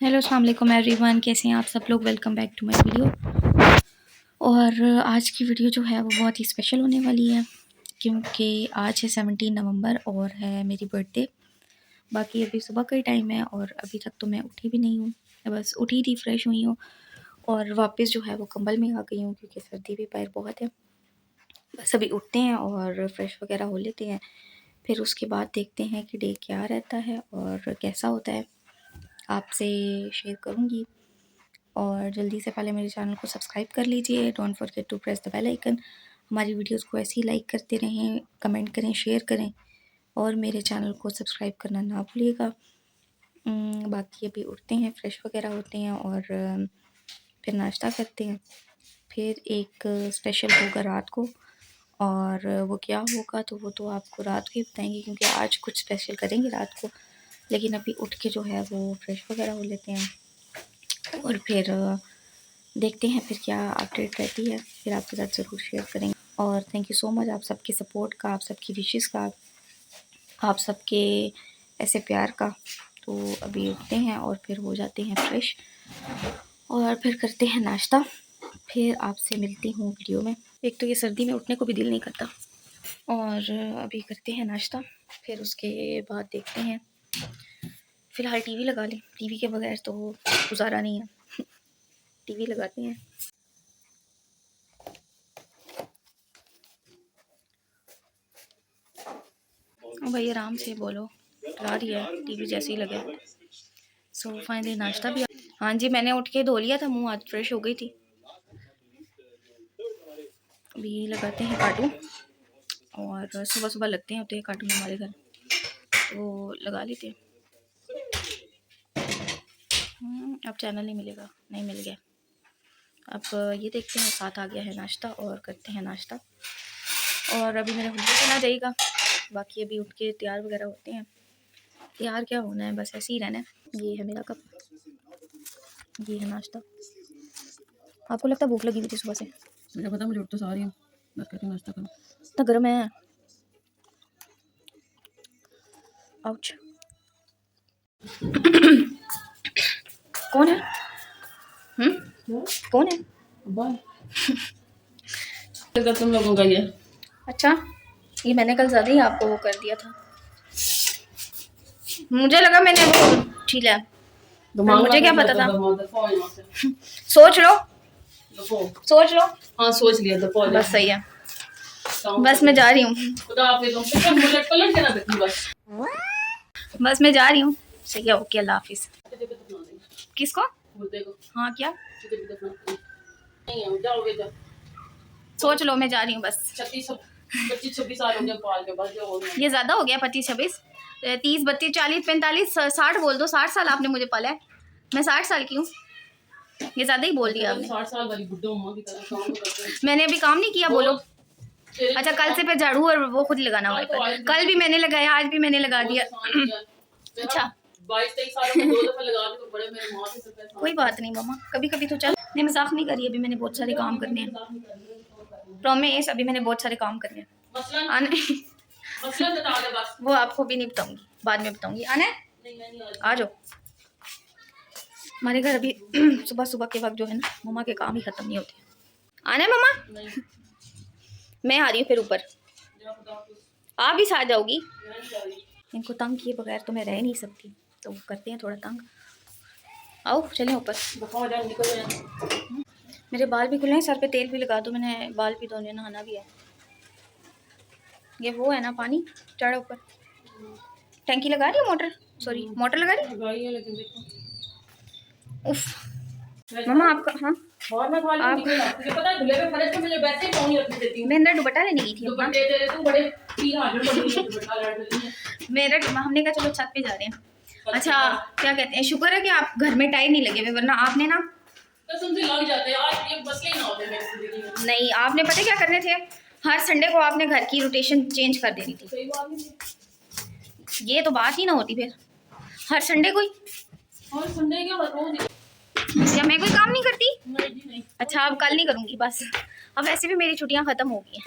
Hello अस्सलाम वालेकुम everyone, कैसे हैं आप सब लोग। Welcome back to my video. और आज की वीडियो जो है वो बहुत ही स्पेशल होने वाली है क्योंकि आज है 17 नवंबर और है मेरी बर्थडे। बाकी अभी सुबह का ही टाइम है और अभी तक तो मैं उठी भी नहीं हूँ, बस उठी थी, फ्रेश हुई हूँ और वापस जो है वो कंबल में आ गई हूँ क्योंकि सर्दी भी बाहर बहुत है। बस अभी उठते हैं और फ्रेश वगैरह हो लेते हैं, फिर उसके बाद देखते हैं कि डे क्या रहता है और कैसा होता है, आपसे शेयर करूँगी। और जल्दी से पहले मेरे चैनल को सब्सक्राइब कर लीजिए। Don't forget to press the bell icon. हमारी वीडियोस को ऐसे ही लाइक करते रहें, कमेंट करें, शेयर करें और मेरे चैनल को सब्सक्राइब करना ना भूलिएगा। बाकी अभी उठते हैं, फ्रेश वगैरह होते हैं और फिर नाश्ता करते हैं। फिर एक स्पेशल होगा रात को और वो क्या होगा तो वो तो आपको रात को ही बताएंगे क्योंकि आज कुछ स्पेशल करेंगे रात को। लेकिन अभी उठ के जो है वो फ्रेश वगैरह हो लेते हैं और फिर देखते हैं फिर क्या अपडेट रहती है, फिर आपके साथ ज़रूर शेयर करेंगे। और थैंक यू सो मच आप सबके सपोर्ट का, आप सबकी विशेस का, आप सबके ऐसे प्यार का। तो अभी उठते हैं और फिर हो जाते हैं फ्रेश और फिर करते हैं नाश्ता, फिर आपसे मिलती हूँ वीडियो में। एक तो ये सर्दी में उठने को भी दिल नहीं करता और अभी करते हैं नाश्ता, फिर उसके बाद देखते हैं। फ़िलहाल टीवी लगा लें, टीवी के बगैर तो गुजारा नहीं है। टीवी लगाते हैं। भाई आराम से बोलो, ला रही है टीवी जैसे ही लगे। सो फाइनली नाश्ता भी, हाँ जी मैंने उठ के धो लिया था मुंह, आज फ्रेश हो गई थी। अभी लगाते हैं कार्टून और सुबह सुबह लगते हैं, होते हैं कार्टून हमारे घर, तो लगा लेते हैं। अब चैनल नहीं मिलेगा, नहीं मिल गया। अब ये देखते हैं, साथ आ गया है नाश्ता और करते हैं नाश्ता। और अभी मेरा हुलिया चला जाएगा, बाकी अभी उठ के तैयार वगैरह होते हैं। तैयार क्या होना है, बस ऐसे ही रहना है। ये है मेरा कप, ये है नाश्ता। आपको लगता है भूख लगी हुई थी सुबह से? मुझे पता, मुझे उठ तो सारी हूँ, बस कहती नाश्ता करो। इतना गर्म है। आउच। कौन है? कौन है? तुम लोगों का ये। अच्छा, ये मैंने कल ज़्यादा ही आपको वो कर दिया था, मुझे लगा मैंने वो छीला है, मुझे क्या पता था। सोच लो, सोच लो। हाँ सोच लिया था, बस सही है। बस मैं जा रही हूँ, बस मैं जा रही हूँ। सही है, ओके, अल्लाह हाफिज। किसको? हाँ क्या? सोच लो, मैं जा रही हूँ बस। 25-26 साल हो गए पाल के, बस जो हो गया। ये ज्यादा हो गया, 25-26, 30, 32, 40, 45, 60 बोल दो। 60 साल आपने मुझे पाला है, मैं 60 साल की हूँ। ये ज्यादा ही बोल दिया आपने। 60 साल वाली बुड्ढा अम्मा की तरह काम करते हैं। मैंने अभी काम नहीं किया, बोलो। अच्छा, कल से फिर झाड़ू और वो खुद लगाना होगा। कल भी मैंने लगाया, आज भी मैंने लगा दिया। अच्छा 22-23 साल में 2 दफा लगा के तो बड़े मेरे माँ से सफेद। कोई बात नहीं मामा, कभी कभी तो चल। नहीं मजाक नहीं करी, अभी मैंने बहुत सारे काम करने हैं, प्रॉमिस। अभी मैंने बहुत सारे काम करने हैं। आने वो आपको भी नहीं बताऊंगी, बाद में बताऊंगी। आना है, आ जाओ। हमारे घर अभी सुबह सुबह के वक्त जो है ना, मम्मा के काम ही खत्म नहीं होते। आना है मम्मा? मैं आ रही हूँ फिर ऊपर, आप भी साथ जाओगी? इनको तंग किए बगैर तो मैं रह नहीं सकती, तो करते हैं थोड़ा तंग। आओ चलें ऊपर। मेरे बाल भी खुले हैं, सर पे तेल भी लगा दो, मैंने बाल भी धोने, नहाना भी है। ये वो है ना पानी, चढ़ा ऊपर। टैंकी लगा रही हो? मोटर, सॉरी मोटर लगा रही है। उफ मम्मा आपका, हाँ आप, मैं अंदर दुपट्टा लेने गई थी अपना। मेरा हमने कहा चलो छत पे जा रहे हैं। अच्छा क्या कहते हैं, शुक्र है कि आप घर में टाइम नहीं लगे हुए, वरना आपने ना लग जाते आज ये बस ही ना होते। नहीं, आपने पता क्या करने थे, हर संडे को आपने घर की रोटेशन चेंज कर देनी थी। ये तो बात ही ना होती फिर, हर संडे को ही। हर संडे क्या रोज? क्या मैं कोई काम नहीं करती? नहीं। अच्छा अब कल नहीं करूँगी बस, अब वैसे भी मेरी छुट्टियाँ ख़त्म हो गई हैं।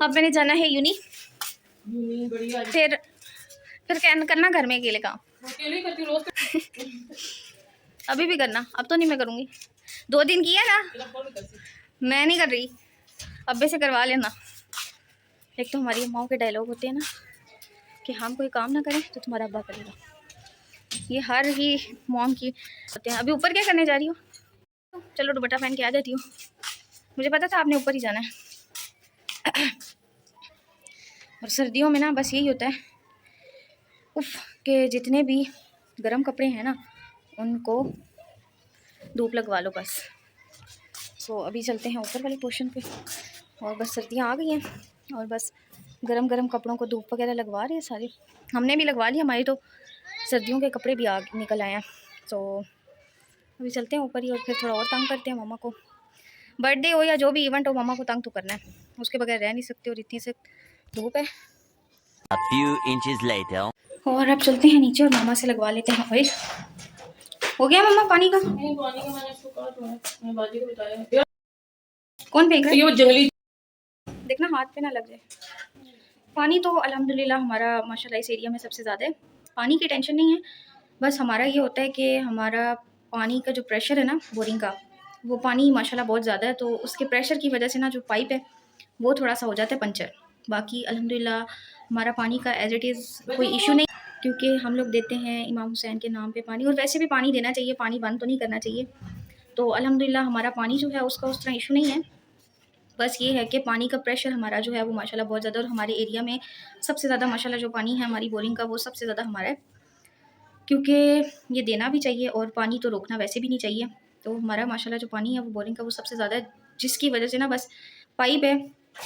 अब मैंने जाना है यूनी, फिर करना घर में अकेले काम। अकेले ही करती हूँ रोज। अभी भी करना, अब तो नहीं मैं करूँगी। 2 दिन किया ना, मैं नहीं कर रही, अब्बे से करवा लेना। एक तो हमारी अम्माओं के डायलॉग होते हैं ना कि हम कोई काम ना करें तो तुम्हारा अब्बा करेगा, ये हर ही मॉम की होते हैं। अभी ऊपर क्या करने जा रही हो? चलो दुपट्टा पहन के आ जाती हूँ, मुझे पता था आपने ऊपर ही जाना है। और सर्दियों में ना बस यही होता है उफ के जितने भी गर्म कपड़े हैं ना उनको धूप लगवा लो बस। सो अभी चलते हैं ऊपर वाले पोर्शन पे, और बस सर्दियाँ आ गई हैं और बस गरम गरम कपड़ों को धूप वगैरह लगवा रही है सारे। हमने भी लगवा लिया, हमारी तो सर्दियों के कपड़े भी निकल आए हैं। तो अभी चलते हैं ऊपर ही, और फिर थोड़ा और तंग करते हैं मामा को। बर्थडे हो या जो भी इवेंट हो, मामा को तंग तो करना है, उसके बगैर रह नहीं सकते, और इतनी से धूप है। A few inches later. और अब चलते हैं नीचे और मामा से लगवा लेते हैं ऑयल। हो गया मम्मा पानी का? नहीं पानी का मैंने इसको कहा तो है, मैं बाजी को बताया। कौन फेंक रहा है? ये वो जंगली देखना हाथ पे ना लग जाए। पानी तो अल्हम्दुलिल्लाह हमारा माशाल्लाह इस एरिया में सबसे ज़्यादा है, पानी की टेंशन नहीं है। बस हमारा ये होता है कि हमारा पानी का जो प्रेशर है ना बोरिंग का, वो पानी माशाल्लाह बहुत ज़्यादा है, तो उसके प्रेशर की वजह से ना जो पाइप है वो थोड़ा सा हो जाता है पंचर। बाकी अल्हम्दुलिल्लाह हमारा पानी का एज इट इज़ कोई इशू नहीं, क्योंकि हम लोग देते हैं इमाम हुसैन के नाम पे पानी, और वैसे भी पानी देना चाहिए, पानी बंद तो नहीं करना चाहिए। तो अल्हम्दुलिल्लाह हमारा पानी जो है उसका उस तरह इशू नहीं है। बस ये है कि पानी का प्रेशर हमारा जो है वो माशाल्लाह बहुत ज़्यादा, और हमारे एरिया में सबसे ज़्यादा माशाल्लाह जो पानी है हमारी बोरिंग का वो सबसे ज़्यादा हमारा है, क्योंकि ये देना भी चाहिए और पानी तो रोकना वैसे भी नहीं चाहिए। तो हमारा माशाल्लाह जो पानी है वो बोरिंग का वो सबसे ज़्यादा है, जिसकी वजह से ना बस पाइप है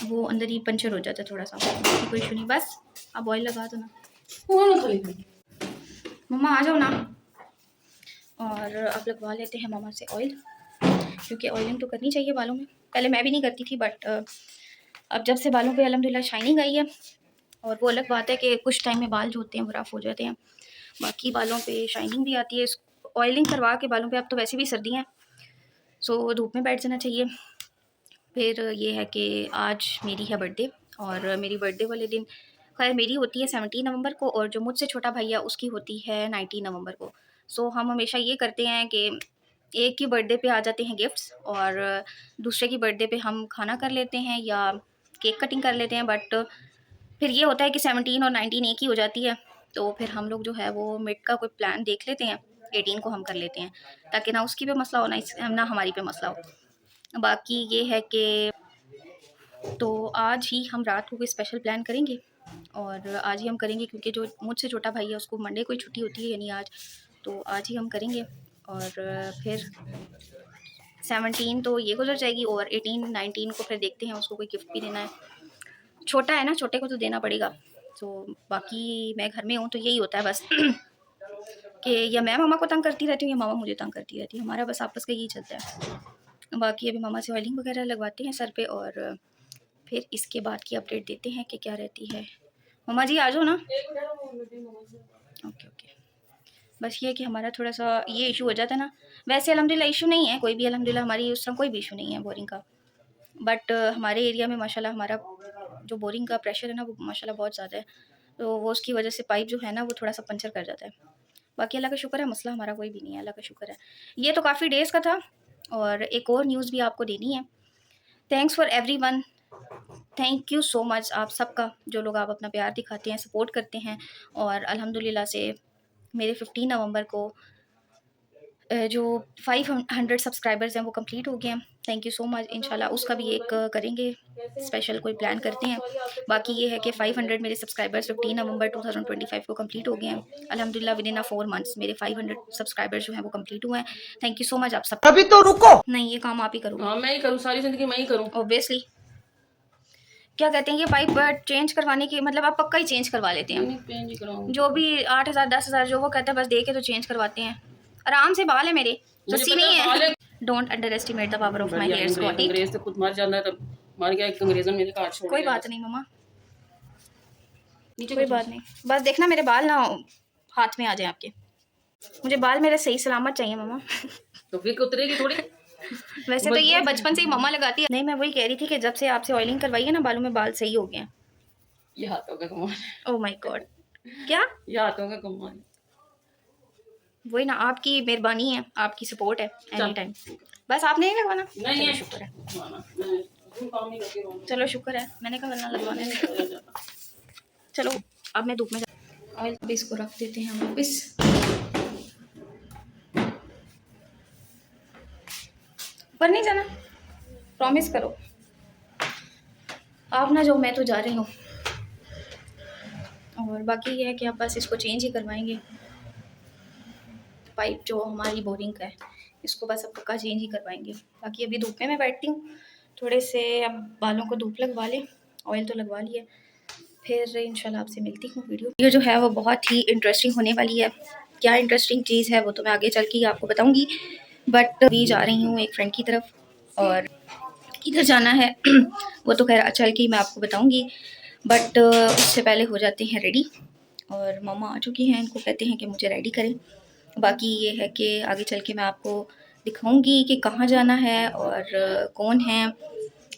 वो अंदर ही पंचर हो जाता है थोड़ा सा, कोई इशू नहीं। बस अब ऑयल लगा दो ना मम्मा, आ जाओ ना। और अब लगवा लेते हैं मामा से ऑयल, क्योंकि ऑयलिंग तो करनी चाहिए बालों में। पहले मैं भी नहीं करती थी, बट अब जब से बालों पे अल्हम्दुलिल्लाह शाइनिंग आई है, और वो अलग बात है कि कुछ टाइम में बाल जो होते हैं वो रफ हो जाते हैं, बाकी बालों पे शाइनिंग भी आती है। ऑयलिंग करवा के बालों पे, अब तो वैसे भी सर्दी हैं सो धूप में बैठ जाना चाहिए। फिर ये है कि आज मेरी है बर्थडे, और मेरी बर्थडे वाले दिन खैर मेरी होती है 17 नवंबर को, और जो मुझसे छोटा भैया उसकी होती है 19 नवंबर को। सो हम हमेशा ये करते हैं कि एक की बर्थडे पे आ जाते हैं गिफ्ट्स, और दूसरे की बर्थडे पे हम खाना कर लेते हैं या केक कटिंग कर लेते हैं। बट फिर ये होता है कि 17 और 19 एक ही हो जाती है, तो फिर हम लोग जो है वो मिड का कोई प्लान देख लेते हैं, 18 को हम कर लेते हैं, ताकि ना उसकी पे मसला हो ना हमारी पे मसला हो। बाकी ये है कि तो आज ही हम रात को कोई स्पेशल प्लान करेंगे, और आज ही हम करेंगे, क्योंकि जो मुझसे छोटा भाई है उसको मंडे को ही छुट्टी होती है, यानी आज, तो आज ही हम करेंगे। और फिर 17 तो ये गुजर जाएगी, और 18 19 को फिर देखते हैं, उसको कोई गिफ्ट भी देना है, छोटा है ना, छोटे को तो देना पड़ेगा। तो बाकी मैं घर में हूँ तो यही होता है बस कि या मैं मामा को तंग करती रहती हूँ या मामा मुझे तंग करती रहती है, हमारा बस आपस का यही चलता है। बाकी अभी मामा से ऑयलिंग वगैरह लगवाते हैं सर पे, और फिर इसके बाद की अपडेट देते हैं कि क्या रहती है। मामा जी आ जाओ ना। Okay okay. बस ये कि हमारा थोड़ा सा ये इशू हो जाता है ना, वैसे अल्हम्दुलिल्लाह इशू नहीं है कोई भी, अल्हम्दुलिल्लाह हमारी उस तरह कोई भी इशू नहीं है बोरिंग का। बट हमारे एरिया में माशाल्लाह हमारा जो बोरिंग का प्रेशर है ना वो माशाल्लाह बहुत ज़्यादा है, तो वो उसकी वजह से पाइप जो है ना वो थोड़ा सा पंचर कर जाता है। बाकी अल्लाह का शुक्र है, मसला हमारा कोई भी नहीं है, अल्लाह का शुक्र है। ये तो काफ़ी डेज़ का था, और एक और न्यूज़ भी आपको देनी है। Thanks for everyone, thank you so much आप सबका, जो लोग आप अपना प्यार दिखाते हैं, सपोर्ट करते हैं। और अल्हम्दुलिल्लाह से मेरे 15 नवंबर को जो 500 सब्सक्राइबर्स हैं वो कंप्लीट हो गए हैं। Thank you so much. इंशाल्लाह उसका भी एक करेंगे स्पेशल, कोई प्लान करते हैं। बाकी ये है कि 500 मेरे सब्सक्राइबर्स 15 नवंबर 2025 को कंप्लीट हो गए हैं अल्हम्दुलिल्लाह। विद इन 4 मंथ्स मेरे 500 सब्सक्राइबर्स जो हैं वो कंप्लीट हुए हैं। थैंक यू सो मच आप सब। अभी तो रुको। नहीं, ये काम आप ही करो हाँ मैं ही करूँ, सारी जिंदगी मैं ही करूँ। ऑब्वियसली। क्या कहते हैं, ये पाइप चेंज करवाने की मतलब आप पक्का ही चेंज करवा लेते हैं? नहीं चेंज ही कराऊँ। जो भी 8,000 10,000 जो वो कहता है बस दे के तो चेंज करवाते हैं। आराम से बाल है मेरे, मुझे सस्ती पता नहीं बाल है। है। Don't under estimate the power of my बढ़िया, हेयर्स, गॉट इट। अंग्रेज से खुद मर जाता है तब मर गया, एक अंग्रेजों ने मेरे काट छोड़ कोई दिया बात बस। नहीं मम्मा, नीचे कोई कुछ बात नहीं। बस देखना मेरे बाल ना हाथ में आ जाए आपके, मुझे बाल मेरे सही सलामत चाहिए मम्मा। तो फिर उतरेगी थोड़ी। वैसे तो ये बचपन से ही मम्मा लगाती है। नहीं, मैं वही कह रही थी कि जब से आपसे ऑयलिंग करवाई है ना बालों में बाल सही हो गए हैं। ये हाथों का कमाल है। Oh my God. क्या? ये हाथों का कमाल है। वही ना, आपकी मेहरबानी है, आपकी सपोर्ट है एनी टाइम। बस आपने नहीं लगवाना? नहीं चलो शुक्र है, मैं काम नहीं करती हूँ। चलो शुक्र है, मैंने कहा वरना लगवाने थे। चलो अब मैं धूप में ऑयल बेस को रख देते हैं वापस। ऊपर नहीं जाना, प्रॉमिस करो। आप ना जाओ, मैं तो जा रही हूँ। और बाकी ये है कि आप बस इसको चेंज ही करवाएंगे, पाइप जो हमारी बोरिंग का है इसको बस अब पक्का चेंज ही करवाएंगे। बाकी अभी धूप में मैं बैठती हूँ, थोड़े से अब बालों को धूप लगवा लें, ऑयल तो लगवा लिया, फिर इंशाल्लाह आपसे मिलती हूँ। वीडियो जो है वो बहुत ही इंटरेस्टिंग होने वाली है। क्या इंटरेस्टिंग चीज़ है वो तो मैं आगे चल के आपको बताऊँगी, बट अभी जा रही हूँ एक फ्रेंड की तरफ, और किधर जाना है वो तो खैर चल के मैं आपको बताऊँगी, बट उससे पहले हो जाते हैं रेडी। और मम्मा आ चुकी हैं, इनको कहते हैं कि मुझे रेडी करें। बाकी ये है कि आगे चल के मैं आपको दिखाऊंगी कि कहाँ जाना है और कौन है,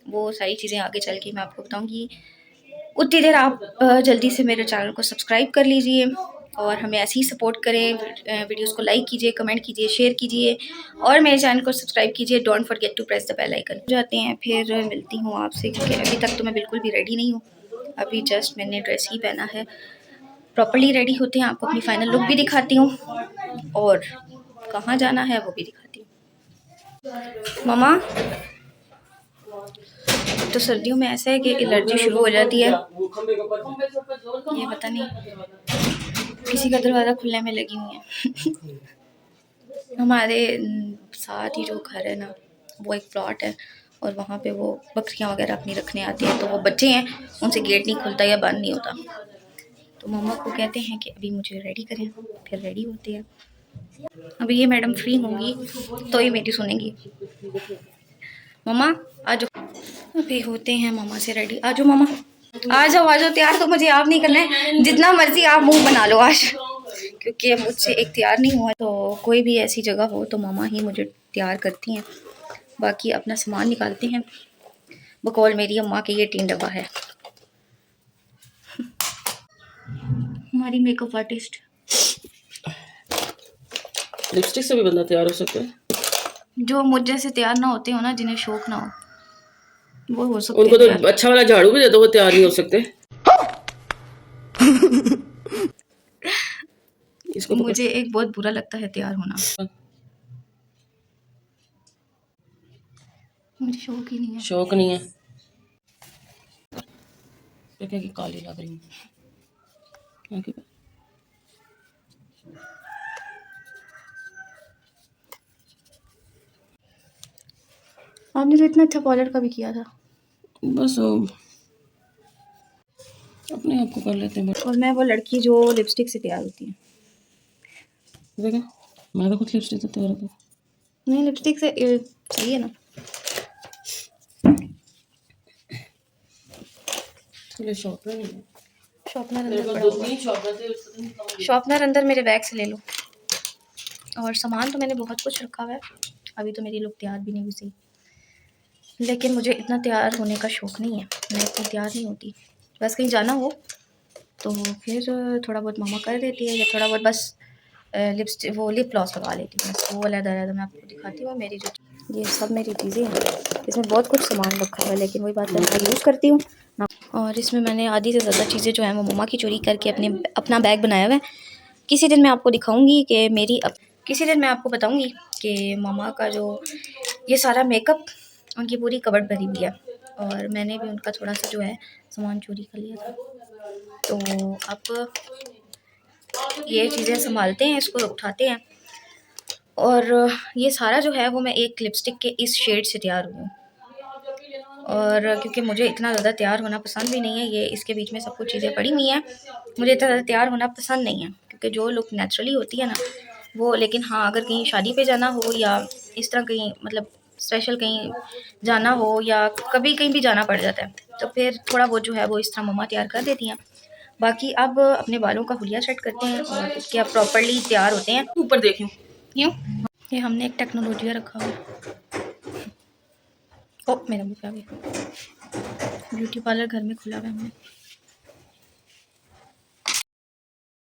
वो सारी चीज़ें आगे चल के मैं आपको बताऊंगी। उतनी देर आप जल्दी से मेरे चैनल को सब्सक्राइब कर लीजिए और हमें ऐसे ही सपोर्ट करें। वीडियोस को लाइक कीजिए, कमेंट कीजिए, शेयर कीजिए और मेरे चैनल को सब्सक्राइब कीजिए। Don't forget to press the bell icon. जाते हैं, फिर मिलती हूँ आपसे, क्योंकि अभी तक तो मैं बिल्कुल भी रेडी नहीं हूँ। अभी जस्ट मैंने ड्रेस ही पहना है। प्रॉपर्ली रेडी होते हैं, आपको अपनी फाइनल लुक भी दिखाती हूँ और कहाँ जाना है वो भी दिखाती हूँ। मामा तो सर्दियों में ऐसा है कि एलर्जी शुरू हो जाती है, ये पता नहीं किसी का दरवाज़ा खुलने में लगी हुई है। हमारे साथ ही जो घर है ना, वो एक प्लॉट है और वहाँ पे वो बकरियाँ वगैरह अपनी रखने आती हैं, तो वो बच्चे हैं, उनसे गेट नहीं खुलता या बंद नहीं होता। तो मम्मा को कहते हैं कि अभी मुझे रेडी करें, फिर रेडी होते हैं। अभी ये मैडम फ्री होंगी तो ही मेरी सुनेंगी। मम्मा आ जाओ, अभी होते हैं मामा से रेडी। आ जाओ मामा, आ जाओ तैयार। तो मुझे आप नहीं करना है, जितना मर्जी आप मुंह बना लो आज, क्योंकि मुझसे एक तैयार नहीं हुआ। तो कोई भी ऐसी जगह हो तो मामा ही मुझे तैयार करती हैं। बाकी अपना सामान निकालते हैं, बकौल मेरी अम्मा के ये 3 डब्बा है। हमारी मेकअप आर्टिस्ट। लिपस्टिक से भी बंदा तैयार हो सकता है। जो मुझ जैसे तैयार ना होते हो ना, जिन्हें शौक ना हो, वो हो सकते उनको हैं तो अच्छा वाला झाड़ू भी दे दो, वो तैयार नहीं हो सकते। इसको मुझे एक बहुत बुरा लगता है तैयार होना, मुझे शौक ही नहीं है। शौक नहीं है तो क्या कि काली लग रही है। आपने तो इतना अच्छा पार्लर का भी किया था। बस अपने आप को कर लेते हैं। और मैं वो लड़की जो लिपस्टिक से तैयार होती है। देखा, मैं तो खुद लिपस्टिक से तैयार होती। नहीं, लिपस्टिक से सही है ना। शॉर्पनर नहीं है, शॉर्पनर अंदर पड़ा हुआ है। शॉर्पनर अंदर मेरे बैग से ले लो। और सामान तो मैंने बहुत कुछ रखा हुआ है। अभी तो मेरी लुक तैयार भी नहीं हुई सही, लेकिन मुझे इतना तैयार होने का शौक़ नहीं है, मैं इतनी तैयार नहीं होती। बस कहीं जाना हो तो फिर थोड़ा बहुत मामा कर देती है, या थोड़ा बहुत बस लिपस्टिक वो लिप ग्लॉस लगा लेती हूँ, बस वो अलग मैं आपको दिखाती हूँ। मेरी जो ये सब मेरी चीज़ें हैं, इसमें बहुत कुछ सामान रखा हुआ है, लेकिन वही बात है मैं यूज़ करती हूँ ना। और इसमें मैंने आधी से ज़्यादा चीज़ें जो हैं वो मम्मा की चोरी करके अपना बैग बनाया हुआ है। किसी दिन मैं आपको दिखाऊँगी कि किसी दिन मैं आपको बताऊँगी कि मम्मा का जो ये सारा मेकअप, उनकी पूरी कबर्ड भरी हुई है, और मैंने भी उनका थोड़ा सा जो है सामान चोरी कर लिया था। तो अब ये चीज़ें संभालते हैं, इसको उठाते हैं। और ये सारा जो है वो मैं एक लिपस्टिक के इस शेड से तैयार हुई हूँ, और क्योंकि मुझे इतना ज़्यादा तैयार होना पसंद भी नहीं है, ये इसके बीच में सब कुछ चीज़ें पड़ी हुई हैं, मुझे इतना ज़्यादा तैयार होना पसंद नहीं है, क्योंकि जो लुक नेचुरली होती है ना वो। लेकिन हाँ, अगर कहीं शादी पे जाना हो या इस तरह कहीं मतलब स्पेशल कहीं जाना हो, या कभी कहीं भी जाना पड़ जाता है, तो फिर थोड़ा बहुत जो है वो इस तरह मम्मा तैयार कर देती हैं। बाकी अब अपने बालों का हुलिया सेट करते हैं और उसके अब प्रॉपरली तैयार होते हैं। ऊपर देखियो क्यों, ये हमने एक टेक्नोलॉजी रखा हुआ है। ओ मेरा मुँह पे आ गया। ब्यूटी पार्लर घर में खुला हुआ है हमने।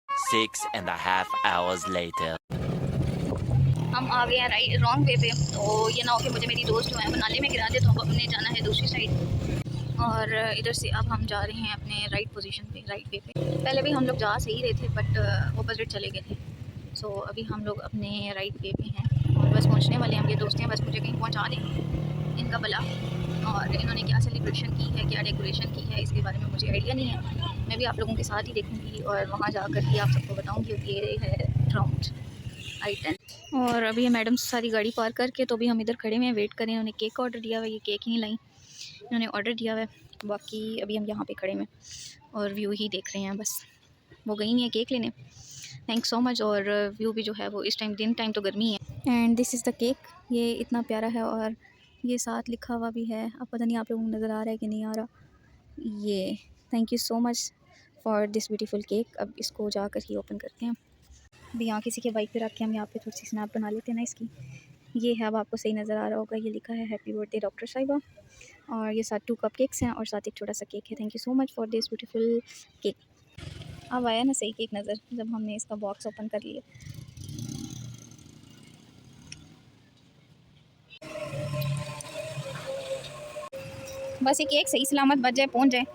6.5 hours later. हम आ गए हैं राइट रॉन्ग वे पे, तो ये ना हो कि मुझे मेरी दोस्त जो है बनाने में गिरा दे, तो अब हमने जाना है दूसरी साइड। और इधर से अब हम जा रहे हैं अपने राइट पोजीशन पे, राइट वे पे। पहले भी हम लोग जा सही रहे थे बट ऑपोजिट चले गए थे। सो अभी हम लोग अपने राइट वे पे हैं और बस पहुंचने वाले हैं। ये दोस्त हैं, बस मुझे कहीं पहुंचा दें इनका भला। और इन्होंने क्या सेलिब्रेशन की है, क्या डेकोरेशन की है, इसके बारे में मुझे आइडिया नहीं है। मैं भी आप लोगों के साथ ही देखूँगी और वहाँ जाकर ही आप सबको बताऊँगी। ये है राउंड I-10। और अभी ये मैडम सारी गाड़ी पार करके, तो अभी हम इधर खड़े हुए हैं, वेट करें। उन्होंने केक ऑर्डर दिया हुआ है, ये केक ही नहीं लाई, इन्होंने ऑर्डर दिया हुआ है। बाकी अभी हम यहाँ पे खड़े हैं और व्यू ही देख रहे हैं बस। वो गई नहीं है केक लेने, थैंक्स सो मच। और व्यू भी जो है वो इस टाइम दिन टाइम तो गर्मी है। And this is the cake, ये इतना प्यारा है और ये साथ लिखा हुआ भी है। अब पता नहीं आप लोगों को नज़र आ रहा है कि नहीं आ रहा। ये thank you so much for this beautiful cake. अब इसको जाकर ही ओपन करते हैं। अभी यहाँ किसी के बाइक पे रख के हम यहाँ पे थोड़ी सी स्नैप बना लेते हैं ना इसकी। ये है, अब आपको सही नज़र आ रहा होगा, ये लिखा है हैप्पी बर्थडे डॉक्टर साहिबा। और ये साथ 2 कप केक्स हैं और साथ एक छोटा सा केक है। Thank you so much for this beautiful cake. अब आया ना सही केक नज़र जब हमने इसका बॉक्स ओपन कर लिया। बस ये केक सही सलामत बच जाए, पहुंच जाए।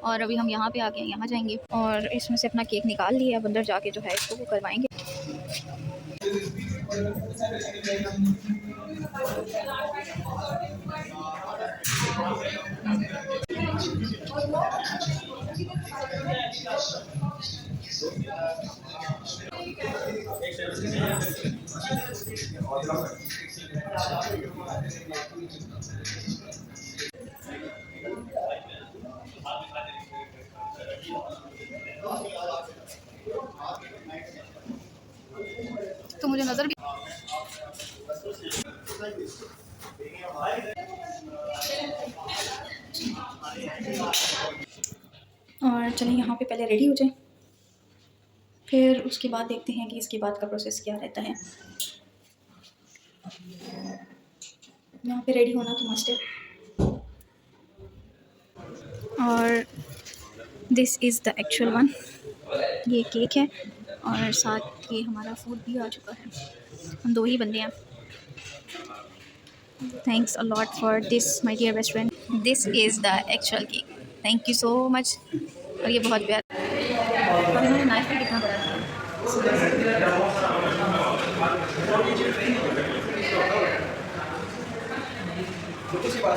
और अभी हम यहाँ पे आ गए, यहाँ जाएंगे और इसमें से अपना केक निकाल लिया। अब अंदर जाके जो है इसको वो करवाएंगे। तो मुझे नज़र भी और चलें यहाँ पे पहले रेडी हो जाए, फिर उसके बाद देखते हैं कि इसके बाद का प्रोसेस क्या रहता है। यहाँ पे रेडी होना तो मस्ट है। और this is the actual one, ये केक है और साथ ये हमारा फूड भी आ चुका है। हम 2 ही बंदे हैं। Thanks a lot for this my dear best friend. This is the actual cake, thank you so much. और ये बहुत प्यारा, और इन्होंने नाइफ भी कितना बड़ा दिया।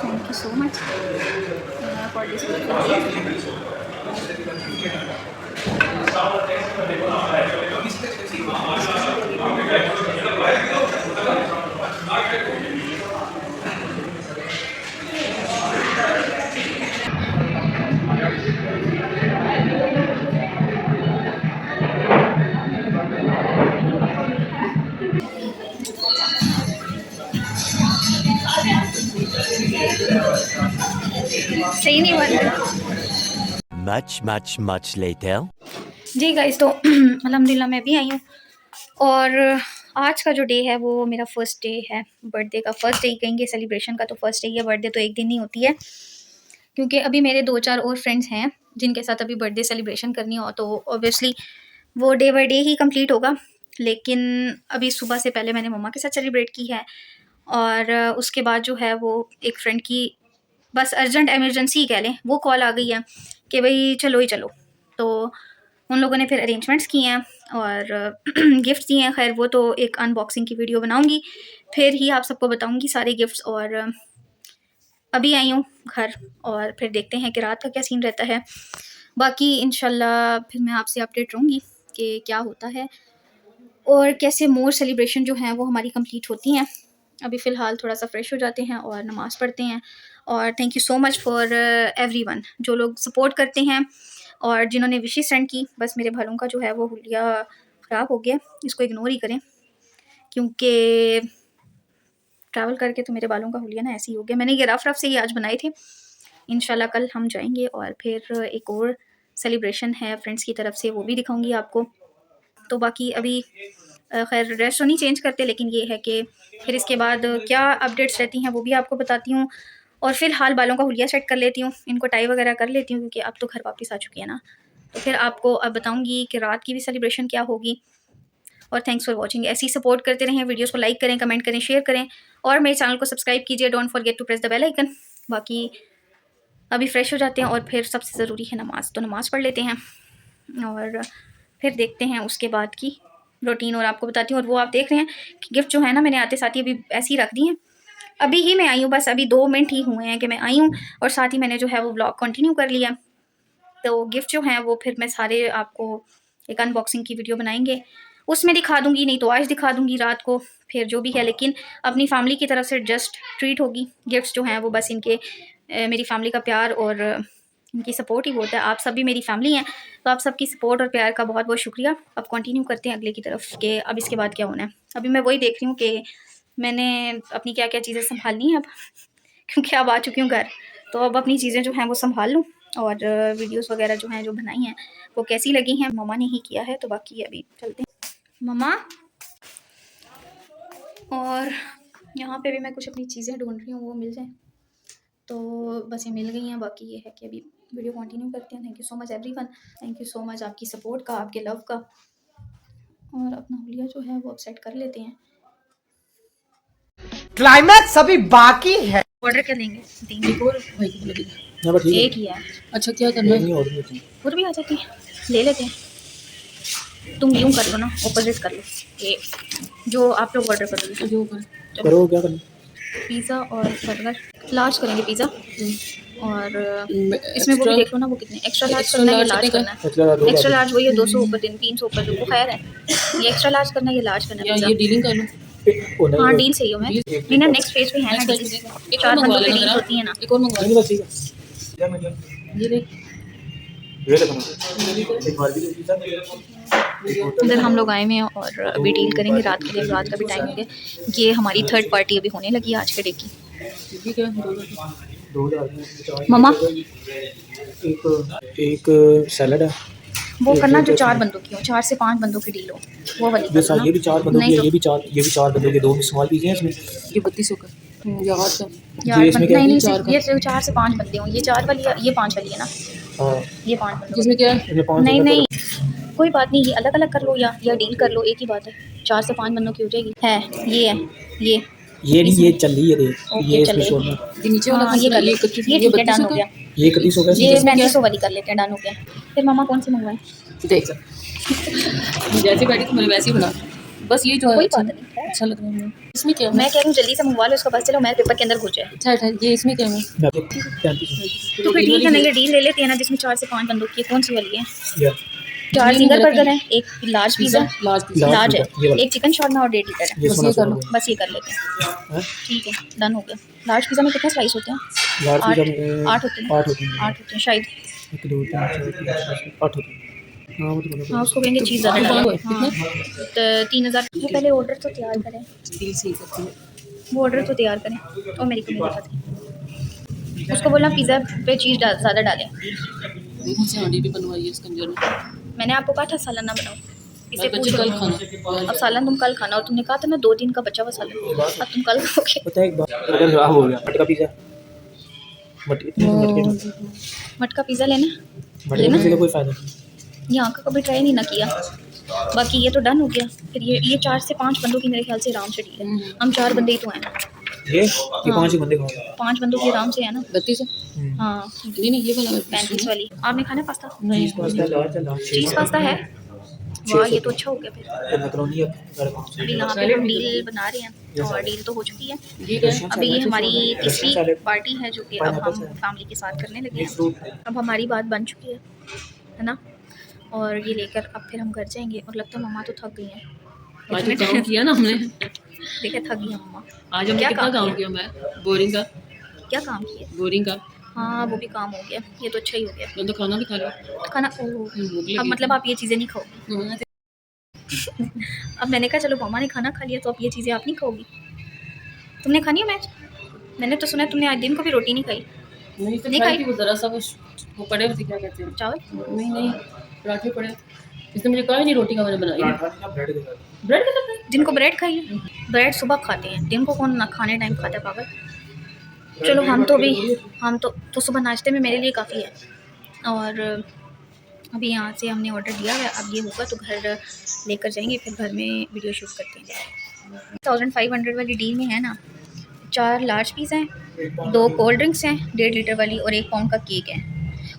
Thank you so much for this. सही नहीं बन रहा। Much later. जी गाइस, तो अल्हम्दुलिल्लाह मैं भी आई हूँ और आज का जो डे है वो मेरा फर्स्ट डे है, बर्थडे का फर्स्ट डे ही कहेंगे। सेलिब्रेशन का तो फर्स्ट डे ही है, बर्थडे तो एक दिन ही होती है। क्योंकि अभी मेरे 2-4 और फ्रेंड्स हैं जिनके साथ अभी बर्थडे सेलिब्रेशन करनी हो, तो ऑब्वियसली वो day by day he complete होगा। लेकिन अभी सुबह से पहले मैंने मम्मा के साथ सेलिब्रेट की है और उसके बाद जो है वो एक फ्रेंड की बस अर्जेंट एमरजेंसी ही कह लें, वो कॉल आ गई है कि भाई चलो ही चलो। तो उन लोगों ने फिर अरेंजमेंट्स किए हैं और गिफ्ट दिए हैं। खैर वो तो एक अनबॉक्सिंग की वीडियो बनाऊंगी, फिर ही आप सबको बताऊंगी सारे गिफ्ट्स। और अभी आई हूँ घर और फिर देखते हैं कि रात का क्या सीन रहता है। बाकी इंशाल्लाह फिर मैं आपसे अपडेट रहूँगी कि क्या होता है और कैसे मोर सेलिब्रेशन जो हैं वो हमारी कंप्लीट होती हैं। अभी फ़िलहाल थोड़ा सा फ्रेश हो जाते हैं और नमाज़ पढ़ते हैं। और thank you so much for everyone जो लोग सपोर्ट करते हैं और जिन्होंने विशेस सेंड की। बस मेरे भालों का जो है वो हुलिया ख़राब हो गया, इसको इग्नोर ही करें क्योंकि ट्रैवल करके तो मेरे बालों का हुलिया ना ऐसे ही हो गया। मैंने ये रफ से ही आज बनाए थे। इंशाल्लाह कल हम जाएंगे और फिर एक और सेलिब्रेशन है फ्रेंड्स की तरफ से, वो भी दिखाऊंगी आपको। तो बाकी अभी खैर ड्रेस तो नहीं चेंज करते, लेकिन ये है कि फिर इसके बाद क्या अपडेट्स रहती हैं वो भी आपको बताती हूँ। और फ़िलहाल बालों का हुलिया सेट कर लेती हूँ, इनको टाई वगैरह कर लेती हूँ क्योंकि अब तो घर वापस आ चुकी है ना। तो फिर आपको अब बताऊँगी कि रात की भी सेलिब्रेशन क्या होगी और थैंक्स फॉर वॉचिंग। ऐसी सपोर्ट करते रहें, वीडियोज़ को लाइक करें, कमेंट करें, शेयर करें और मेरे चैनल को सब्सक्राइब कीजिए। Don't forget to press the bell icon. बाकी अभी फ्रेश हो जाते हैं और फिर सबसे ज़रूरी है नमाज़, तो नमाज़ पढ़ लेते हैं और फिर देखते हैं उसके बाद की रूटीन और आपको बताती हूँ। और वो आप देख रहे हैं कि गिफ्ट जो है ना, मैंने आते साथ ही अभी ऐसे ही रख दी हैं। अभी ही मैं आई हूँ, बस अभी 2 मिनट ही हुए हैं कि मैं आई हूँ और साथ ही मैंने जो है वो व्लॉग कंटिन्यू कर लिया। तो गिफ्ट जो हैं वो फिर मैं सारे आपको एक अनबॉक्सिंग की वीडियो बनाएंगे, उसमें दिखा दूँगी, नहीं तो आज दिखा दूँगी रात को, फिर जो भी है। लेकिन अपनी फैमिली की तरफ से जस्ट ट्रीट होगी। गिफ्ट्स जो हैं वो बस इनके मेरी फैमिली का प्यार और इनकी सपोर्ट ही होता है। आप सब भी मेरी फैमिली हैं, तो आप सबकी सपोर्ट और प्यार का बहुत बहुत शुक्रिया। अब कंटिन्यू करते हैं अगले की तरफ कि अब इसके बाद क्या होना है। अभी मैं वही देख रही हूँ कि मैंने अपनी क्या क्या चीज़ें संभालनी हैं अब, क्योंकि अब आ चुकी हूँ घर, तो अब अपनी चीज़ें जो हैं वो संभाल लूँ। और वीडियोस वगैरह जो हैं जो बनाई हैं वो कैसी लगी हैं, मम्मा ने ही किया है, तो बाकी अभी चलते हैं मम्मा। और यहाँ पे भी मैं कुछ अपनी चीज़ें ढूंढ रही हूँ, वो मिल जाए तो बस ये मिल गई हैं। बाकी ये है कि अभी वीडियो कंटिन्यू करते हैं। Thank you so much everyone, thank you so much आपकी सपोर्ट का, आपके लव का। और अपना हुलिया जो है वो अब सेट कर लेते हैं। क्लाइमैक्स अभी बाकी है। ऑर्डर कर लेंगे, देंगे एक ही है। अच्छा क्या करना है? और भी आ जाती है, ले लेते हैं। तुम यूँ कर लो ना, ऑपोजिट कर लो, ये जो आप लोग ऑर्डर कर लो। जो करो क्या करना? पिज़्ज़ा और बर्गर लार्ज करेंगे पिज़्ज़ा। और इसमें वो भी देख लो ना, वो कितने एक्स्ट्रा लार्ज करना है या लार्ज करना है। एक्स्ट्रा लार्ज वही है 200 ऊपर दिन 300 ऊपर दिन, वो खैर है। ये एक्स्ट्रा लार्ज करना है, ये लार्ज करना है। ये डीलिंग कर लो। हाँ डील सही हो। मैं नहीं ना, नेक्स्ट पेज पे है ना डील, 4 बंदों की डील होती है ना। एक और मंगवा लो। ये देख इधर हम लोग आए हुए हैं और अभी डील करेंगे रात के लिए। रात का भी टाइम हो गया। ये हमारी थर्ड पार्टी अभी होने लगी है आज के डे की। ये क्या मम्मा एक सैलड है, वो करना जो 4 बंदों की हो, 4 से 5 बंदों की डील हो, वो वाली ये करना। भी 4 बंदों की नहीं है, तो ये भी 4 बंदों के 2 स्मॉल पीस हैं इसमें। ये 3200 का यार का यार ये इसमें क्या नहीं है? नहीं, सिर्फ ये 4 से 5 बंदे हों। ये 4 वाली है, ये 5 वाली है ना। हाँ, ये 5 बंदों जिसमें क्या है? इसमें 5 नहीं नहीं, कोई बात नहीं, ये अलग अलग कर लो या डील कर लो, एक ही बात है। 4 से 5 बंदों की हो जाएगी। है ये नहीं, ये चल रही है देख, ओके, ये इसमें चलेगी। शोर में ये नीचे वाला हाँ ये कर ये लो, 31 ये ठीक है, डन हो गया। ये 31 हो गया। ये इसमें क्या 3500 वाली कर लेते हैं, डन हो गया। फिर मामा कौन सी मंगवाएं? देख जैसे बैठी थी मैंने वैसे ही बना, बस ये जो है कोई बात नहीं, अच्छा लग रहा है। इसमें क्या है? मैं कह रही हूँ जल्दी से मंगवा लो इसका, बस चलो मैं पेपर के अंदर घुस जाए। अच्छा ये इसमें क्या है? तो फिर ठीक है ना, ये डील ले लेते हैं ना, जिसमें 4 से 5 बंदों की है। कौन सी वाली है? 4 नहीं, सिंगल मेरा बर्गर है, एक लार्ज पिज़्ज़ा, लार्ज है, ये वाला। एक चिकन शॉर्मा और 1.5 लीटर है। ये बस सुना ये कर सुना लो। बस ये कर लेते हैं, हाँ? ठीक है, डन हो गया। लार्ज पिज़्ज़ा में कितने स्लाइस होते हैं? लार्ज 8 पिज़्ज़ा में 8 होते हैं, 8 होते हैं। 8 होते हैं शायद। 1 2 3 4 5 8 होते हैं। हाँ वो तो हाँ उसको कहेंगे चीज़ ज़्यादा डालो। हाँ तो 3000। वो पहले ऑर्डर तो तैयार करें, डील सही करती है। वो ऑर्डर तो तैयार करें। और मेरी को नहीं पता, उसको बोलना पिज़्ज़ा पे चीज़ ज़्यादा डालें। देखो से हांडी भी बनवाई है इस कंजर ने। मैंने आपको कहा था सालन ना बनाओ, इसे मैं पूछ कल लो। खाना। अब सालन तुम कल खाना, और तुमने कहा था ना 2 दिन का बचा हुआ सालन, अब तुम कल खाओगे। पता है एक बार अगर खराब हो गया मटका पिज़्ज़ा, मटका पिज़्ज़ा लेना, मटके पिज़्ज़े का कोई फायदा नहीं। यहाँ का कभी ट्राई नहीं ना किया। बाकी ये तो डन हो गया। फिर ये 4 से 5 बंदों की मेरे ख्याल से आराम से डील है। हम 4 बंदे ही तो हैं। ये हाँ। 5 ही बंदे खाओगे। 5 बंदों की आराम से है ना। 3200 हाँ नहीं ये वाला 35 वाली। आपने खाना है पास्ता? नहीं चीज़ पास्ता लार्ज है, लार्ज चीज़ पास्ता है। वाह ये तो अच्छा हो गया। फिर मैकरोनी है। अभी यहाँ पे हम डील बना रहे हैं और डील तो हो चुकी है। ये क्या है? अभी ये हमारी तीसरी पार्टी है जो कि अब हम फैमिली के साथ करने लगे हैं। अब हमारी बात बन चुकी है ना। और ये लेकर अब फिर हम घर जाएंगे। और लगता है मम्मा तो थक गई हैं। आज तो काम किया ना हमने। देखिए थक गई हैं मम्मा। आज हमने क्या कितना काम काम किया मैं बोरिंग का। क्या काम किया? बोरिंग का हाँ वो भी काम हो गया, ये तो अच्छा ही हो गया। मैं तो खाना भी खा लिया। खाना अब मतलब आप ये चीज़ें नहीं खाओगी? अब मैंने कहा चलो मामा ने खाना खा लिया तो अब ये चीज़ें आप नहीं खाओगी। तुमने खानी है? मैंने तो सुना है तुमने आज दिन को भी रोटी नहीं खाई। नहीं खाई थी वो जरा सा वो पड़े हुए थे क्या कहते हैं चावल? नहीं पराठे पड़े। इसने मुझे कहा नहीं रोटी का मैंने बनाई। ब्रेड के साथ जिनको ब्रेड खाइए, ब्रेड सुबह खाते हैं, दिन को कौन ना खाने टाइम खाता है पागल। चलो हम तो सुबह नाश्ते में मेरे लिए काफ़ी है। और अभी यहाँ से हमने ऑर्डर दिया है, अब ये होगा तो घर लेकर जाएंगे, फिर घर में वीडियो शूट करते हैं। 1500 वाली डील में है ना, 4 लार्ज पिज़्ज़ा हैं, 2 कोल्ड ड्रिंक्स हैं 1.5 लीटर वाली और 1 पाउंड का केक है।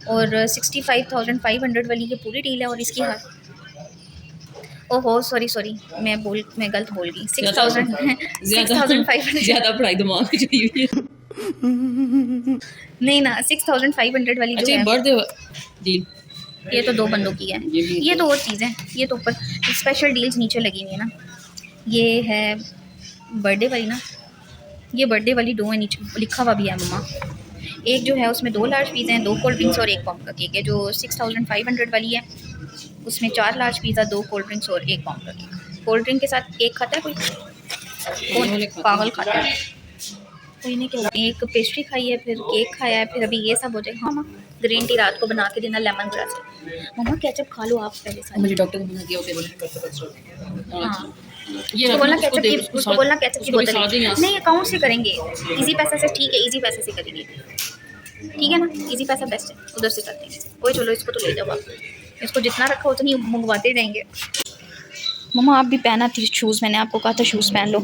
और 65,500 वाली ये पूरी डील है और इसकी ओहो सॉरी मैं गलत बोल गई। 6,000 6,500 ज़्यादा पढ़ाई दिमाग की चली हुई है। नहीं ना, 6,500 वाली जो अच्छा, है बर्थडे डील ये तो 2 बंदों की है। ये तो और चीज़ है, ये तो ऊपर स्पेशल डील्स नीचे लगी हुई है ना। ये है बर्थडे वाली ना, ये बर्थडे वाली 2 है, नीचे लिखा हुआ भी है मम्मा। एक जो है उसमें 2 लार्ज पिज़्ज़ा हैं, 2 कोल्ड ड्रिंक्स और 1 पाउंड का केक है। जो 6,500 वाली है उसमें 4 लार्ज पिज़्ज़ा, 2 कोल्ड ड्रिंक्स और 1 पाउंड का केक। कोल्ड ड्रिंक के साथ केक खाता है कोई? कौन पागल खाता है? कोई नहीं। क्या एक पेस्ट्री खाई है, फिर केक खाया है, फिर अभी ये सब हो जाएगा। हाँ, ग्रीन टी रात को बना के देना लेमन ग्रास से। मम्मा केचप खा लो आप पहले सारी। मुझे डॉक्टर ने मना किया होगा। हाँ, ये उसको बोलना केचप की, उसको उसको बोलना केचप की बोतल साथ ही यहाँ नहीं, अकाउंट से करेंगे। इजी पैसा से ठीक है, इजी पैसे से करेंगे, ठीक है ना। इजी पैसा बेस्ट है, उधर से करते हैं। कोई चलो इसको तो ले जाओ आप, इसको जितना रखा उतनी मंगवाते रहेंगे। मम्मा आप भी पहना थी शूज़, मैंने आपको कहा था शूज़ पहन लो।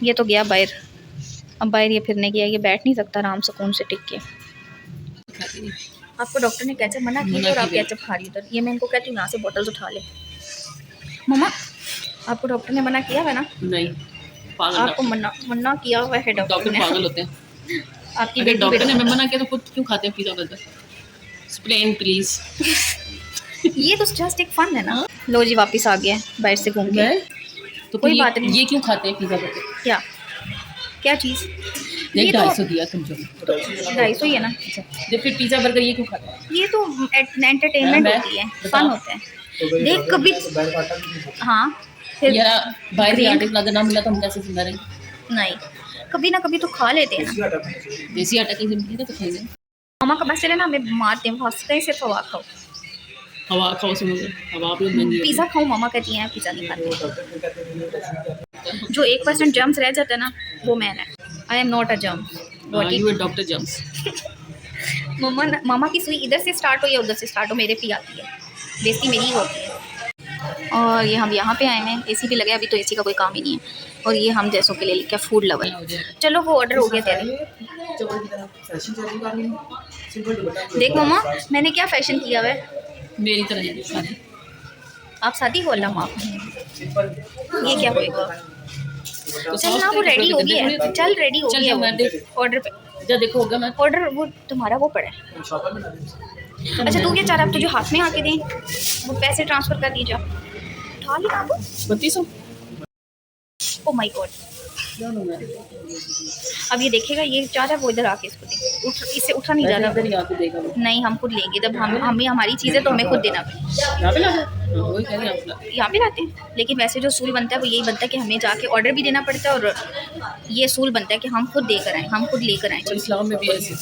ये तो गया बाहर, अब बाहर ये फिरने गया, ये बैठ नहीं सकता आराम सुकून से टिक के। आपको डॉक्टर ने केचप मना किया और आप केचप खा रही उधर। ये मैं इनको कहती हूँ यहाँ से बॉटल्स उठा ले। मम्मा आपको डॉक्टर ने मना किया हुआ है ना? नहीं, पागल आपको मना किया हुआ है डॉक्टर ने। पागल होते हैं। आपकी अगर बेटी डॉक्टर ने मना किया तो खुद क्यों खाते हैं पिज़्ज़ा बर्गर? Explain please. ये तो जस्ट एक फन है ना। लो जी वापस आ गया बाहर से घूम के। तो कोई बात नहीं। ये क्यों खाते हैं पिज़्ज़ा बर्गर? क्या क्या चीज़? नहीं, तो 250 दिया तुम जो 250 ही है ना। जब फिर पिज़्ज़ा बर्गर ये क्यों खाते हैं? ये तो एंटरटेनमेंट होती है, फन होता है। देख कभी हाँ फिर यार बाहर के आटे का नाम मिला तो हम कैसे जिंदा रहेंगे? नहीं, कभी ना कभी तो खा लेते हैं ना। देसी आटा की जिंदगी तो खाएंगे। मामा का बस चले ना, हमें मारते हैं हंसते हैं, सिर्फ हवा खाओ। हवा खाओ से मुझे हवा भी महंगी होती पिज़्ज़ा खाओ मामा कहती हैं, पिज़्ज़ा नहीं खाते। जो 1% जर्म्स रह जाता है ना, वो मैं है। I am not a germ. है। You are doctor germs. मामा की सुई इधर से स्टार्ट हो या उधर से स्टार्ट हो, मेरे पे आती है, बेइज्जती मेरी ही होती है। और ये हम यहाँ पे आए हैं, एसी भी लगे, अभी तो एसी का कोई काम ही नहीं है। और ये हम जैसों के लिए लिखा है फूड लवर। चलो वो ऑर्डर हो गया तेरे। देख मम्मा मैंने क्या फैशन किया हुआ है। मेरी तरह है सारी। आप शादी बोल रहा ये क्या होएगा? तो चल ना वो रेडी हो गया है, चल रेडी हो गया ऑर्डर पे। जब देखो होगा मैं ऑर्डर वो तुम्हारा वो पड़ा है। अच्छा तू क्या चाह रहा है, तुझे हाथ में आके दें, वो पैसे ट्रांसफर कर दीजिए। उठा लिया आप 3200। Oh my God. अब ये देखेगा, ये चाह रहा है वो इधर आके इसको दे। इससे उठा नहीं जा रहा। इधर ही आके देगा वो। नहीं हम खुद लेंगे, जब हमें हमारी चीज़ें तो हमें खुद देना पड़ेगा। यहाँ पे लाते हैं? वही कह रही हैं आप। यहाँ पे लाते हैं, लेकिन वैसे जो सूल बनता है वो यही बनता है कि हमें जाके ऑर्डर भी देना पड़ता है, और ये सूल बनता है कि हम खुद देकर आएँ, हम खुद लेकर आएँ। इस्लाम में भी ऐसे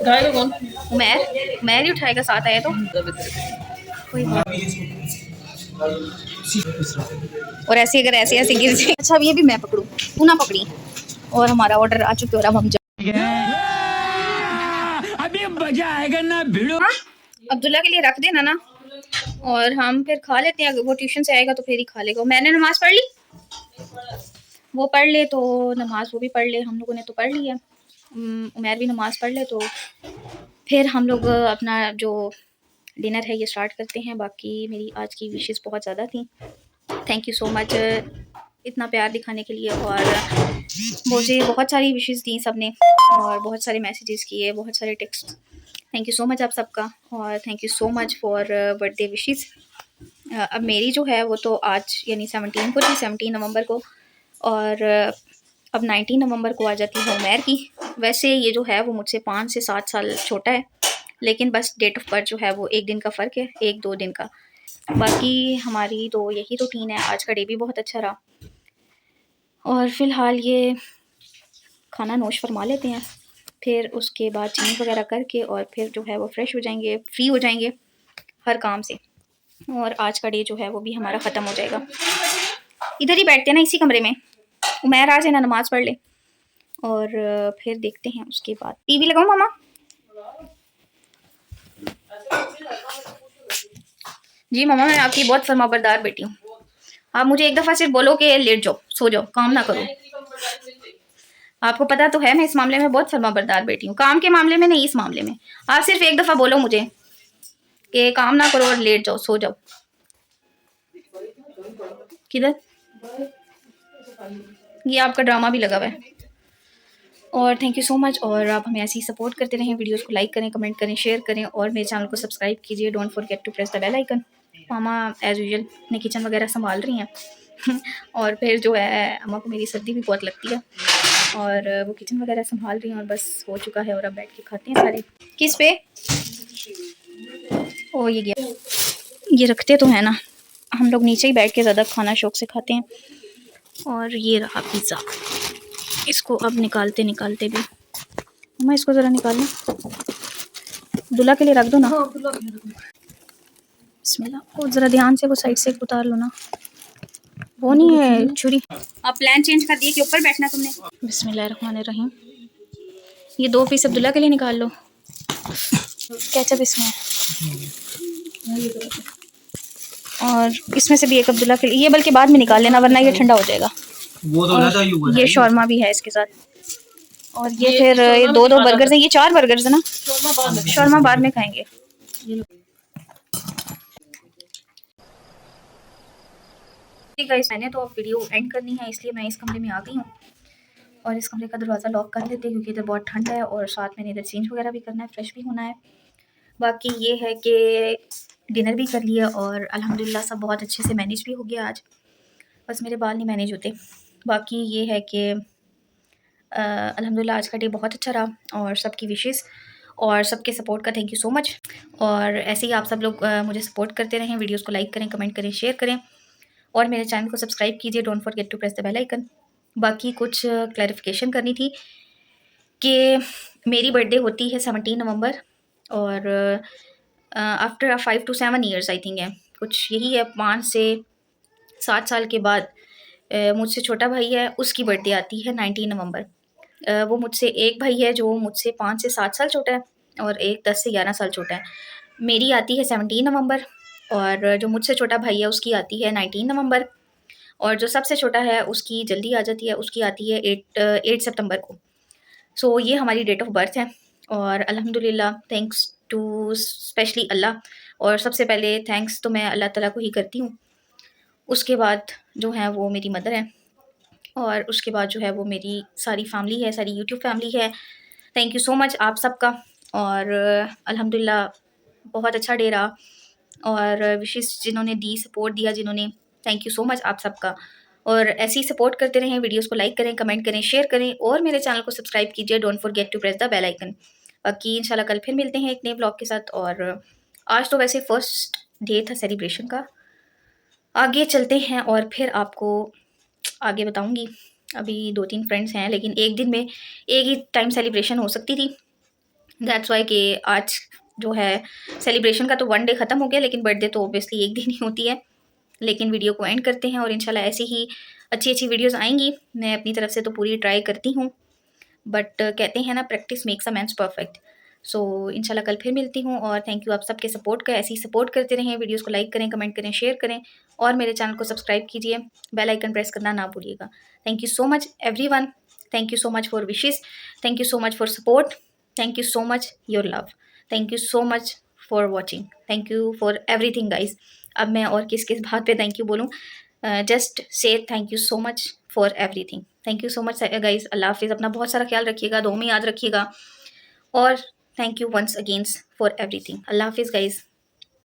उठाएगा कौन? मैं ही उठाएगा, साथ आया तो कोई बात। और ऐसे अगर ऐसे ऐसे गिर जाए। अच्छा अब ये भी मैं पकड़ूं, तू ना पकड़ी। और हमारा ऑर्डर आ चुके और अब हम अभी मजा आएगा ना भिड़ो। अब्दुल्ला के लिए रख देना ना, और हम फिर खा लेते हैं। वो ट्यूशन से आएगा तो फिर ही खा लेगा। मैंने नमाज पढ़ ली, वो पढ़ ले तो नमाज वो भी पढ़ ले, हम लोगों ने तो पढ़ ली है। उमैर भी नमाज पढ़ ले तो फिर हम लोग अपना जो डिनर है ये स्टार्ट करते हैं। बाकी मेरी आज की विशेस बहुत ज़्यादा थी। थैंक यू सो मच इतना प्यार दिखाने के लिए। और मुझे बहुत सारी विशेस दी सब ने, और बहुत सारे मैसेजेस किए, बहुत सारे text. Thank you so much आप सबका, और thank you so much for birthday wishes. अब मेरी जो है वो तो आज यानी 17 को थी, 17 नवंबर को, और अब 19 नवंबर को आ जाती है उमैर की। वैसे ये जो है वो मुझसे 5 से 7 साल छोटा है, लेकिन बस डेट ऑफ बर्थ जो है वो 1 दिन का फ़र्क है, 1-2 दिन का। बाकी हमारी तो यही रूटीन है। आज का डे भी बहुत अच्छा रहा। और फ़िलहाल ये खाना नोश फरमा लेते हैं, फिर उसके बाद चेंज वगैरह करके और फिर जो है वो फ्रेश हो जाएंगे, फ्री हो जाएंगे हर काम से, और आज का डे जो है वो भी हमारा ख़त्म हो जाएगा। इधर ही बैठते हैं ना इसी कमरे में, उमैर आ जाए ना, नमाज़ पढ़ ले, और फिर देखते हैं उसके बाद। टीवी लगाऊं मामा? जी मामा, मैं आपकी बहुत फरमाबरदार बेटी हूँ। आप मुझे एक दफ़ा सिर्फ बोलो कि लेट जाओ, सो जाओ, काम ना करो। आपको पता तो है मैं इस मामले में बहुत फरमाबरदार बेटी हूँ, काम के मामले में नहीं, इस मामले में। आप सिर्फ एक दफ़ा बोलो मुझे कि काम ना करो और लेट जाओ, सो जाओ। किधर? ये आपका ड्रामा भी लगा हुआ है। और थैंक यू सो मच, और आप हमें ऐसे ही सपोर्ट करते रहें। वीडियोस को लाइक करें, कमेंट करें, शेयर करें और मेरे चैनल को सब्सक्राइब कीजिए। Don't forget to press the bell icon. मामा एज़ यूजुअल अपने किचन वगैरह संभाल रही हैं और फिर जो है अम्मा को मेरी सर्दी भी बहुत लगती है और वो किचन वगैरह संभाल रही हैं और बस हो चुका है और अब बैठ के खाते हैं सारे। किस पे? ओ ये गया, ये रखते तो है ना, हम लोग नीचे ही बैठ के ज़्यादा खाना शौक से खाते हैं। और ये रहा पिज़्ज़ा, इसको अब निकालते निकालते भी अम्मा इसको ज़रा निकालना, दूल्हा के लिए रख दो ना। बिस्मिल्लाह, वो ज़रा ध्यान से वो साइड से उतार लो ना, वो नहीं है छुरी। आप प्लान चेंज कर दिए कि ऊपर बैठना तुमने। बिस्मिल्लाहिर्रहमानिर्रहीम, ये 2 पीस अब्दुल्ला के लिए निकाल लो। केचप इसमें और इसमें से भी एक अब्दुल्ला के लिए, ये बल्कि बाद में निकाल लेना वरना ये ठंडा हो जाएगा। वो तो ये शौरमा भी है इसके साथ, और ये फिर 2-2 बर्गर्स हैं, ये 4 बर्गर्स है ना, शौरमा बाद में खाएंगे। गाइस मैंने तो अब वीडियो एंड करनी है, इसलिए मैं इस कमरे में आ गई हूँ और इस कमरे का दरवाज़ा लॉक कर लेते हैं क्योंकि इधर बहुत ठंड है और साथ मैंने इधर चेंज वगैरह भी करना है, फ्रेश भी होना है। बाकी ये है कि डिनर भी कर लिया और अल्हम्दुलिल्लाह सब बहुत अच्छे से मैनेज भी हो गया आज, बस मेरे बाल नहीं मैनेज होते। बाकी ये है कि अल्हम्दुलिल्लाह आज का डे बहुत अच्छा रहा और सबकी विशेस और सबके सपोर्ट का थैंक यू सो मच। और ऐसे ही आप सब लोग मुझे सपोर्ट करते रहें, वीडियोस को लाइक करें, कमेंट करें, शेयर करें और मेरे चैनल को सब्सक्राइब कीजिए। Don't forget to press the bell icon. बाकी कुछ क्लैरिफिकेशन करनी थी कि मेरी बर्थडे होती है 17 नवंबर और after 5 to 7 years I think है, कुछ यही है, 5 से 7 साल के बाद मुझसे छोटा भाई है, उसकी बर्थडे आती है 19 नवंबर। वो मुझसे एक भाई है जो मुझसे 5 से 7 साल छोटा है और एक 10 से 11 साल छोटा है। मेरी आती है 17 नवंबर और जो मुझसे छोटा भाई है उसकी आती है 19 नवंबर और जो सबसे छोटा है उसकी जल्दी आ जाती है, उसकी आती है 8 सितंबर को। सो ये हमारी डेट ऑफ बर्थ है और अल्हम्दुलिल्लाह थैंक्स टू स्पेशली अल्लाह, और सबसे पहले थैंक्स तो मैं अल्लाह ताला को ही करती हूँ। उसके बाद जो है वो मेरी मदर है और उसके बाद जो है वो मेरी सारी फैमिली है, सारी यूट्यूब फैमिली है। थैंक यू सो मच आप सबका, और अल्हम्दुलिल्लाह बहुत अच्छा डे रहा और विशेष जिन्होंने दी, सपोर्ट दिया जिन्होंने, थैंक यू सो मच आप सबका। और ऐसे ही सपोर्ट करते रहें, वीडियोस को लाइक करें, कमेंट करें, शेयर करें और मेरे चैनल को सब्सक्राइब कीजिए। Don't forget to press the bell icon. बाकी इंशाल्लाह कल फिर मिलते हैं एक नए ब्लॉग के साथ। और आज तो वैसे फर्स्ट डे था सेलिब्रेशन का, आगे चलते हैं और फिर आपको आगे बताऊंगी। अभी 2-3 फ्रेंड्स हैं लेकिन एक दिन में एक ही टाइम सेलिब्रेशन हो सकती थी, दैट्स वाई कि आज जो है सेलिब्रेशन का तो 1 डे ख़त्म हो गया, लेकिन बर्थडे तो ऑब्वियसली एक दिन ही होती है। लेकिन वीडियो को एंड करते हैं और इंशाल्लाह ऐसी ही अच्छी अच्छी वीडियोस आएंगी। मैं अपनी तरफ से तो पूरी ट्राई करती हूँ, बट कहते हैं ना practice makes a man perfect. So इंशाल्लाह कल फिर मिलती हूँ और थैंक यू आप सबके सपोर्ट का, ऐसे ही सपोर्ट करते रहें, वीडियोस को लाइक करें, कमेंट करें, शेयर करें और मेरे चैनल को सब्सक्राइब कीजिए, बेल आइकन प्रेस करना ना भूलिएगा। Thank you so much everyone, thank you so much for wishes, thank you so much for support, thank you so much your love, thank you so much for watching, thank you for everything guys. अब मैं और किस किस बात पे thank you बोलूँ, just से thank you so much for everything. Thank you so much guys, अल्लाह हाफिज़, अपना बहुत सारा ख्याल रखिएगा, दुआ में याद रखिएगा और thank you once again for everything. अल्लाह हाफिज़ गाइज।